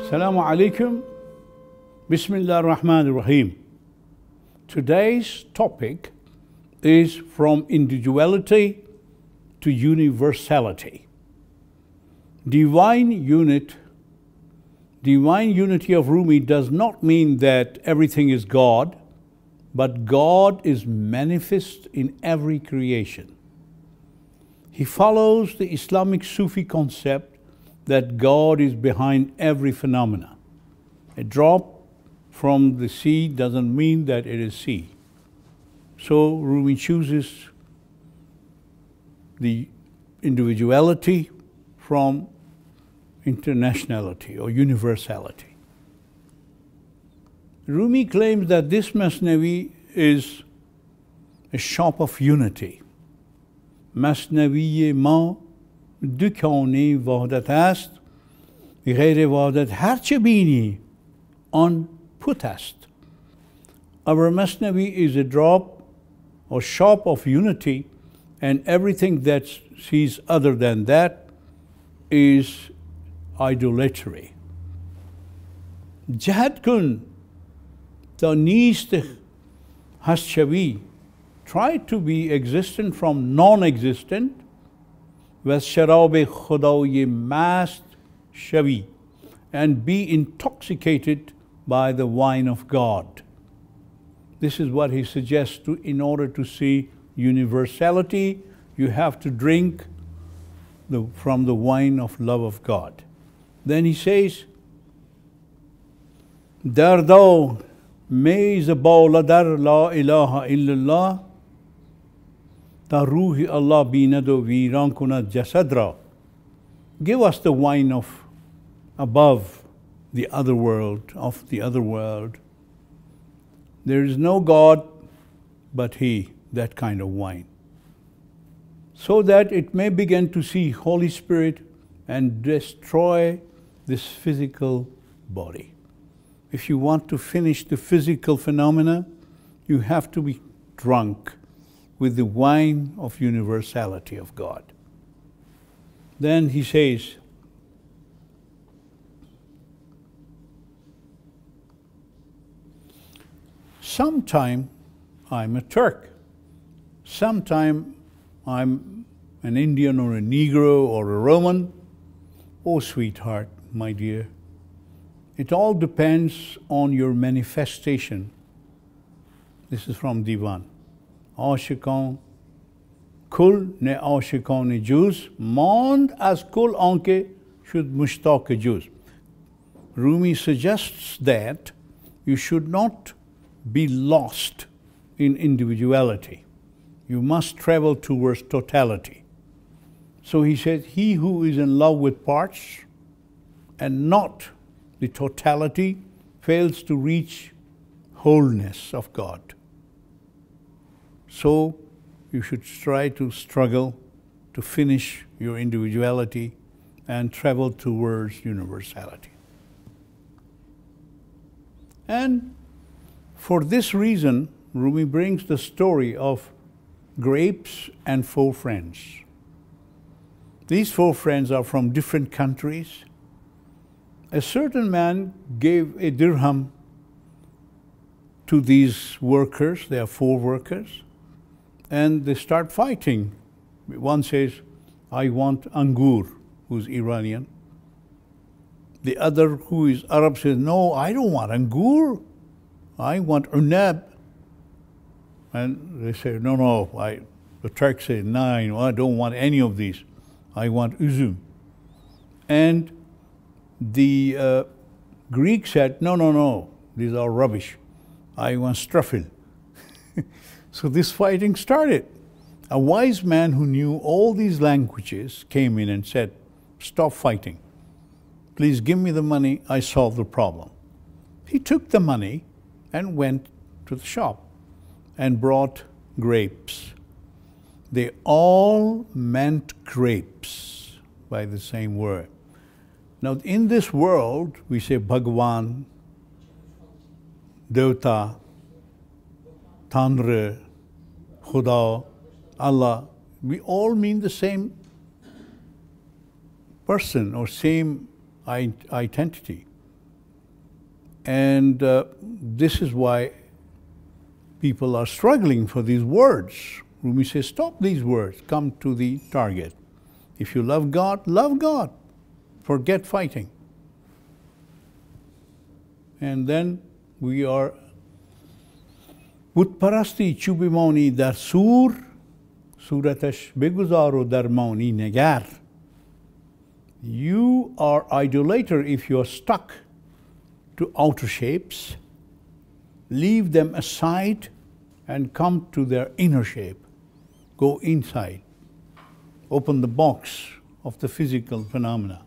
Assalamu alaikum. Bismillah ar-Rahman ar-Rahim. Today's topic is from individuality to universality. Divine unity of Rumi does not mean that everything is God, but God is manifest in every creation. He follows the Islamic Sufi concept that God is behind every phenomena. A drop from the sea doesn't mean that it is sea. So Rumi chooses the individuality from internationality or universality. Rumi claims that this Mathnawi is a shop of unity. Mathnawi ma dükkanı vahdet است غیر وحدت هرچه بینی آن پوت است. Our Mathnawi is a drop or shop of unity, and everything that sees other than that is idolatry. جهد کن تا نیست هست شوی. Try to be existent from non-existent. و شراب خدای مست شوی, and be intoxicated by the wine of God. This is what he suggests in order to see universality. You have to drink from the wine of love of God. Then he says, Dardo meiz baula dar la ilaha illallah ta ruhi Allah binad o viran kunad jasad ra. Give us the wine of above the other world, of the other world. There is no God but He, that kind of wine. So that it may begin to see Holy Spirit and destroy this physical body. If you want to finish the physical phenomena, you have to be drunk with the wine of universality of God. Then he says, sometime I'm a Turk, sometime I'm an Indian or a Negro or a Roman. Oh, sweetheart, my dear, it all depends on your manifestation. This is from Divan. عاشقان کل نه عاشقان جز ماند از کل آنکه شد مشتاق جز. Rumi suggests that you should not be lost in individuality. You must travel towards totality. So he says, he who is in love with parts and not the totality fails to reach wholeness of God. So you should try to struggle to finish your individuality and travel towards universality. And for this reason, Rumi brings the story of grapes and 4 friends. These 4 friends are from different countries. A certain man gave a dirham to these workers. There are 4 workers. And they start fighting. One says, I want angur, who's Iranian. The other, who is Arab, says, no, I don't want angur. I want unab. And they say, no, the Turk says, no, I don't want any of these. I want üzüm. And the Greek said, no, these are rubbish. I want strafil. So this fighting started. A wise man who knew all these languages came in and said, stop fighting. Please give me the money, I solve the problem. He took the money and went to the shop and brought grapes. They all meant grapes by the same word. Now in this world, we say Bhagwan, Devta, Tanre, Khuda, Allah, we all mean the same person or same identity. And this is why people are struggling for these words. Rumi says, stop these words, come to the target. If you love God, forget fighting. And then we are Butparasti chubimoni dar sur, suratash beguzaro darmoni negar. You are idolater if you are stuck to outer shapes. Leave them aside and come to their inner shape. Go inside. Open the box of the physical phenomena.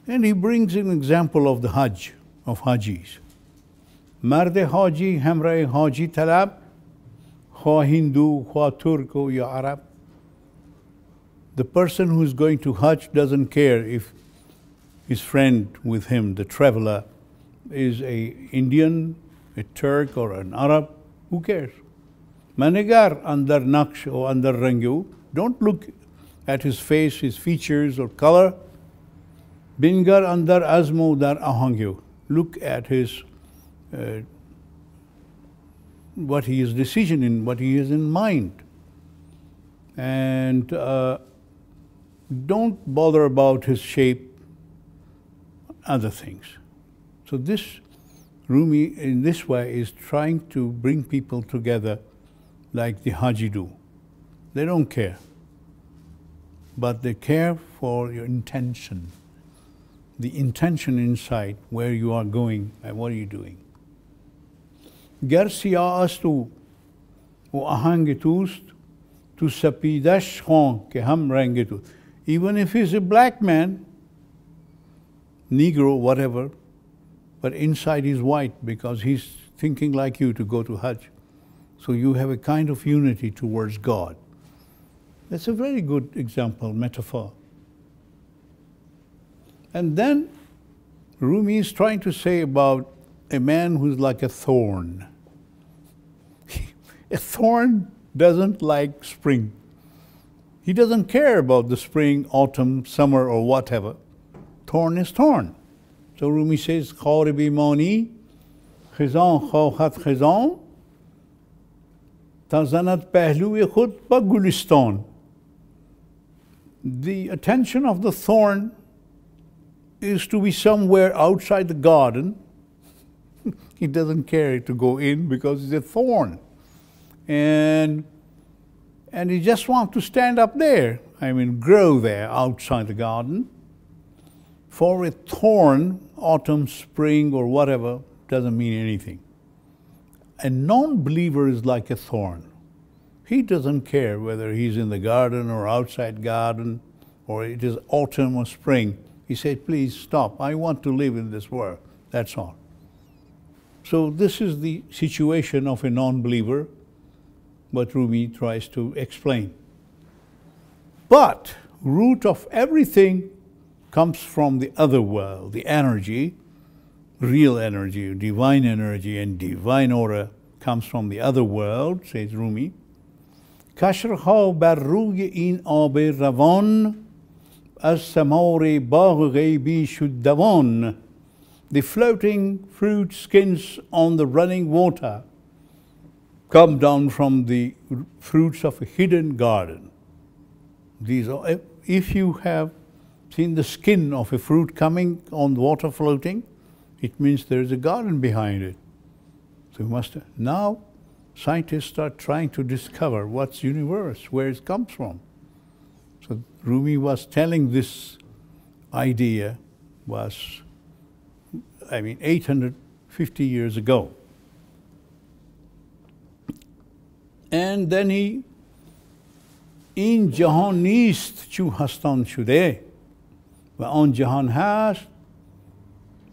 And he brings an example of the Hajj, of Hajis. Marde Haji, Hamray Haji Talab, Khwa Hindu, Khwa Turko, Ya Arab. The person who is going to Hajj doesn't care if his friend with him, the traveler, is an Indian, a Turk, or an Arab. Who cares? Manegar andar naksh or andar rangyu. Don't look at his face, his features, or color. Bingar andar azmo dar ahangyu. Look at his what he is decision in, what he is in mind. And don't bother about his shape, other things. So this Rumi, in this way, is trying to bring people together like the Haji do. They don't care, but they care for your intention. The intention inside, where you are going and what are you doing. Gar siya astu o ahang tust tu sapidash khon ke ham range tu. Even if he's a black man, Negro, whatever, but inside he's white because he's thinking like you to go to Hajj. So you have a kind of unity towards God. That's a very good example, metaphor. And then Rumi is trying to say about a man who's like a thorn. A thorn doesn't like spring. He doesn't care about the spring, autumn, summer, or whatever. Thorn is thorn. So Rumi says, Khawribi moni, khizan khawhat khizan, tazanat pehlu khud ba gulistan. The attention of the thorn is to be somewhere outside the garden. He doesn't care to go in because it's a thorn. And he just wants to stand up there, grow there outside the garden. For a thorn, autumn, spring, or whatever, doesn't mean anything. A non-believer is like a thorn. He doesn't care whether he's in the garden or outside garden, or it is autumn or spring. He said, please stop. I want to live in this world. That's all. So this is the situation of a non-believer, what Rumi tries to explain. But root of everything comes from the other world, the energy, real energy, divine energy, and divine aura comes from the other world, says Rumi. Kashrha bar ruy in aabe ravan, as samore bagh ghaibi shuddavan. The floating fruit skins on the running water come down from the fruits of a hidden garden. These are, if you have seen the skin of a fruit coming on the water floating, it means there is a garden behind it. So you must, now scientists are trying to discover what's universe, where it comes from. So Rumi was telling this idea was, 850 years ago. And then he, in jahan neest chu hastan shude, va on jahan hast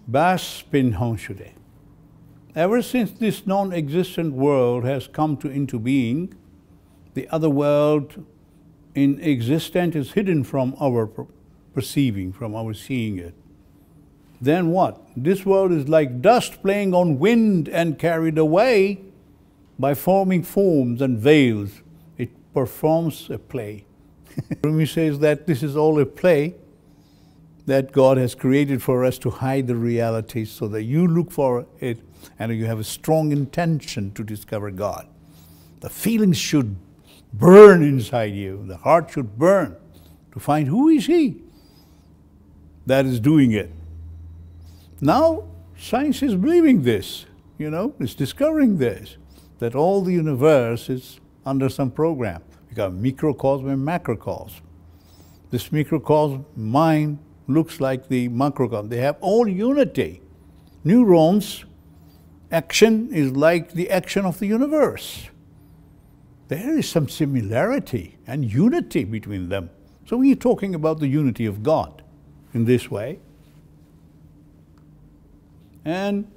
bas pinhan shude. Ever since this non-existent world has come into being, the other world in existence is hidden from our perceiving, from our seeing it. Then what? This world is like dust playing on wind and carried away by forming forms and veils. It performs a play. Rumi says that this is all a play, that God has created for us to hide the reality so that you look for it and you have a strong intention to discover God. The feelings should burn inside you. The heart should burn to find who is He that is doing it. Now, science is believing this, it's discovering this, that all the universe is under some program. We got microcosm and macrocosm. This microcosm mind looks like the macrocosm. They have all unity. Neurons, action is like the action of the universe. There is some similarity and unity between them. So we're talking about the unity of God in this way. And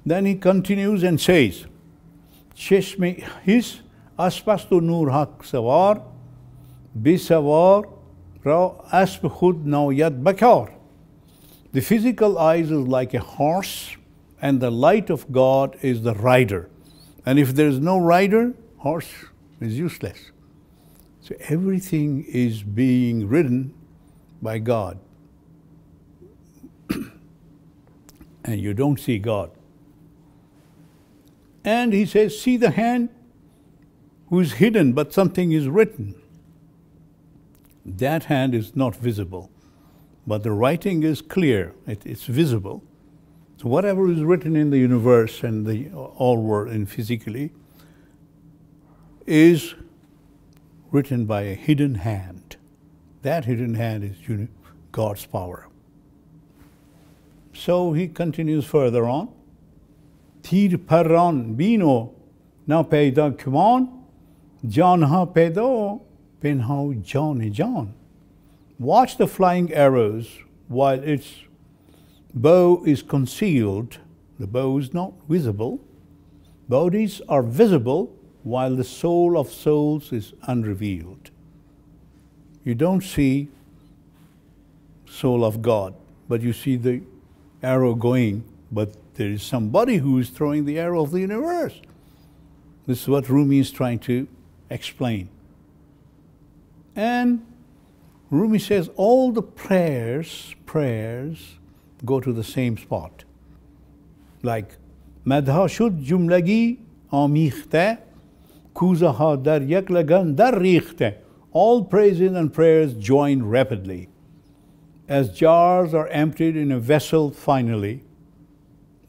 then he continues and says, Cheshme his aspasto nur hak sawar, bisawar ra asp khud nawyat bakar. The physical eyes is like a horse, and the light of God is the rider. And if there is no rider, horse is useless. So everything is being ridden by God. And you don't see God. And he says, see the hand who is hidden, but something is written. That hand is not visible, but the writing is clear, it's visible. So whatever is written in the universe and the all world and physically is written by a hidden hand. That hidden hand is God's power. So he continues further on. Tir paran bino na peyda kuman, jan ha peyda pinhao jan jan. Watch the flying arrows while its bow is concealed. The bow is not visible. Bodies are visible while the soul of souls is unrevealed. You don't see soul of God, but you see the arrow going, but there is somebody who is throwing the arrow of the universe. This is what Rumi is trying to explain. And Rumi says all the prayers go to the same spot. Like, Madha shud jumlagi amikhte, kuzaha dar yak lagan dar rikhte. All praises and prayers join rapidly. As jars are emptied in a vessel finally,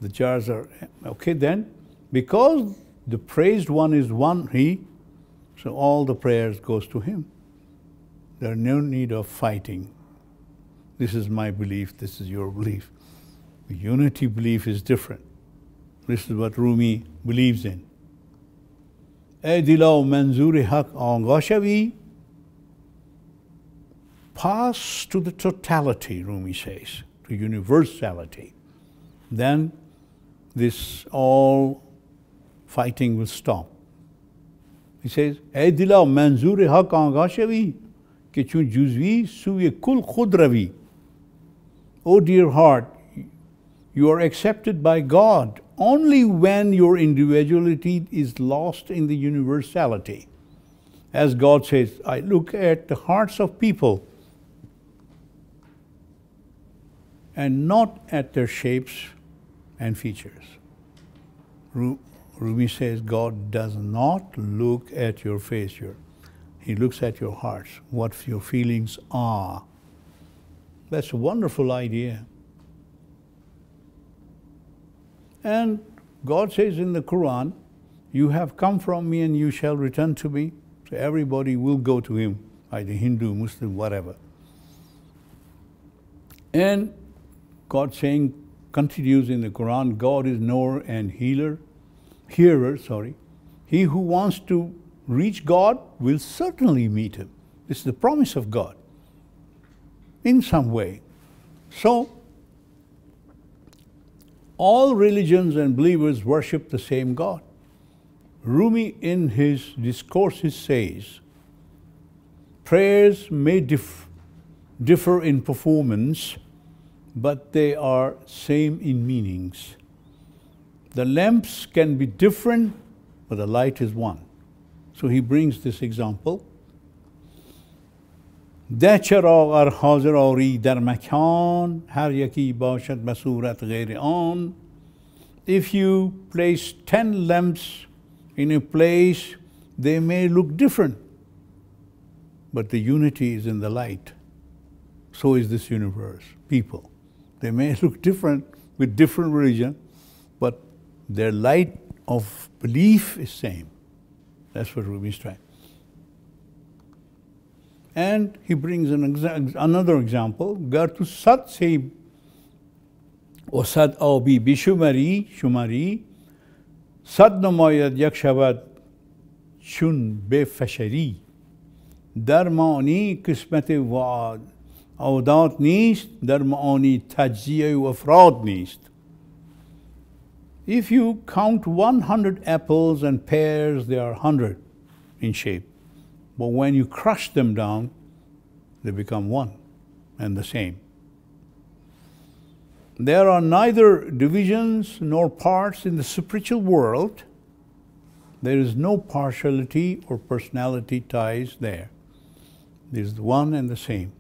the jars are, okay then, because the praised one is one, He, so all the prayers goes to Him. There is no need of fighting. This is my belief, this is your belief. The unity belief is different. This is what Rumi believes in. Ey dilao manzur haq angashavi. Pass to the totality, Rumi says, to universality. Then this all fighting will stop. He says, Ey dila manzur haq angashavi, ke chun juzvi suye kul khud ravi. O dear heart, you are accepted by God only when your individuality is lost in the universality. As God says, I look at the hearts of people and not at their shapes and features. Rumi says God does not look at your face, He looks at your hearts, what your feelings are. That's a wonderful idea. And God says in the Quran, you have come from me and you shall return to me. So everybody will go to Him, either Hindu, Muslim, whatever. And God continues in the Quran, God is knower and hearer. He who wants to reach God will certainly meet Him. This is the promise of God in some way. So, all religions and believers worship the same God. Rumi in his discourses says, prayers may differ in performance, but they are same in meanings. The lamps can be different, but the light is one. So he brings this example. ده چراغ ار حاضر آری در مکان هر یکی باشد به صورت غیر آن. If you place 10 lamps in a place, they may look different, but the unity is in the light. So is this universe, people. They may look different with different religion, but their light of belief is same. That's what Rumi is trying. And he brings another example. Gar tu sat se o sad abi bishumari shumari sad namayad yak shavad chun be fashari dar maani qismat wa'ad awdat neest dar maani tajziye u afrad neest. If you count 100 apples and pears, they are 100 in shape. But when you crush them down, they become one and the same. There are neither divisions nor parts in the spiritual world. There is no partiality or personality ties there. There is one and the same.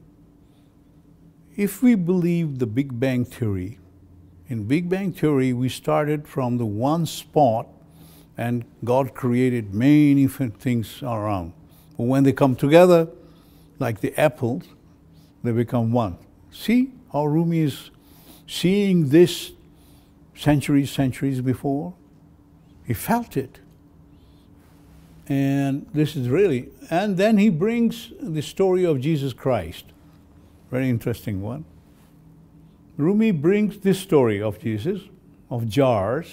If we believe the Big Bang Theory, in Big Bang Theory we started from the one spot and God created many things around. But when they come together, like the apples, they become one. See how Rumi is seeing this centuries before? He felt it. And this is really, and then he brings the story of Jesus Christ. Very interesting one. Rumi brings this story of Jesus, of jars.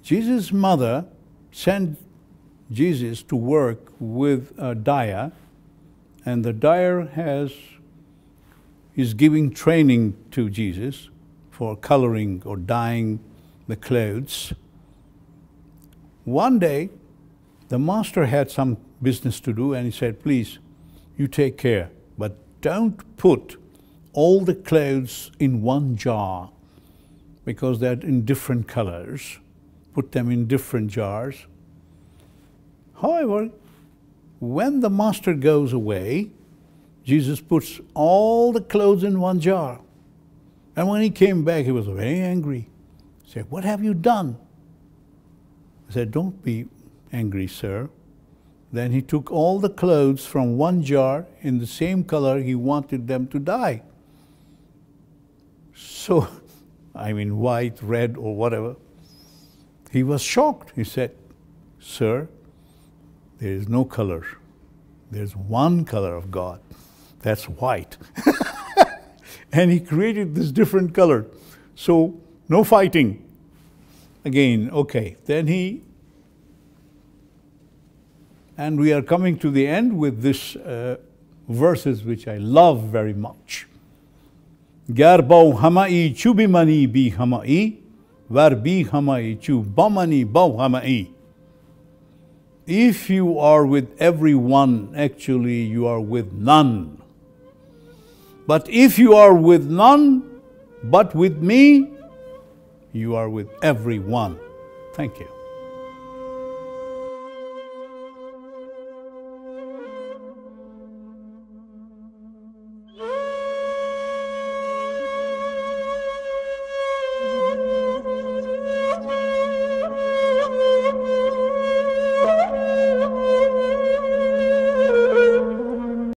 Jesus' mother sent Jesus to work with a dyer, and the dyer is giving training to Jesus for coloring or dyeing the clothes. One day, the master had some business to do, and he said, please, you take care, but don't put all the clothes in one jar because they're in different colors. Put them in different jars. However, when the master goes away, Jesus puts all the clothes in one jar. And when he came back, he was very angry. He said, what have you done? I said, don't be angry, sir. Then he took all the clothes from one jar in the same color he wanted them to dye. So, I mean white, red, or whatever. He was shocked. He said, sir, there is no color. There's one color of God. That's white. And he created this different color. So, no fighting. Again, okay. Then and we are coming to the end with this verses which I love very much. Gar bau hamai chubi mani bi hamai, var bi hamai chu bamani bau hamai. If you are with everyone, actually you are with none. But if you are with none, but with me, you are with everyone. Thank you.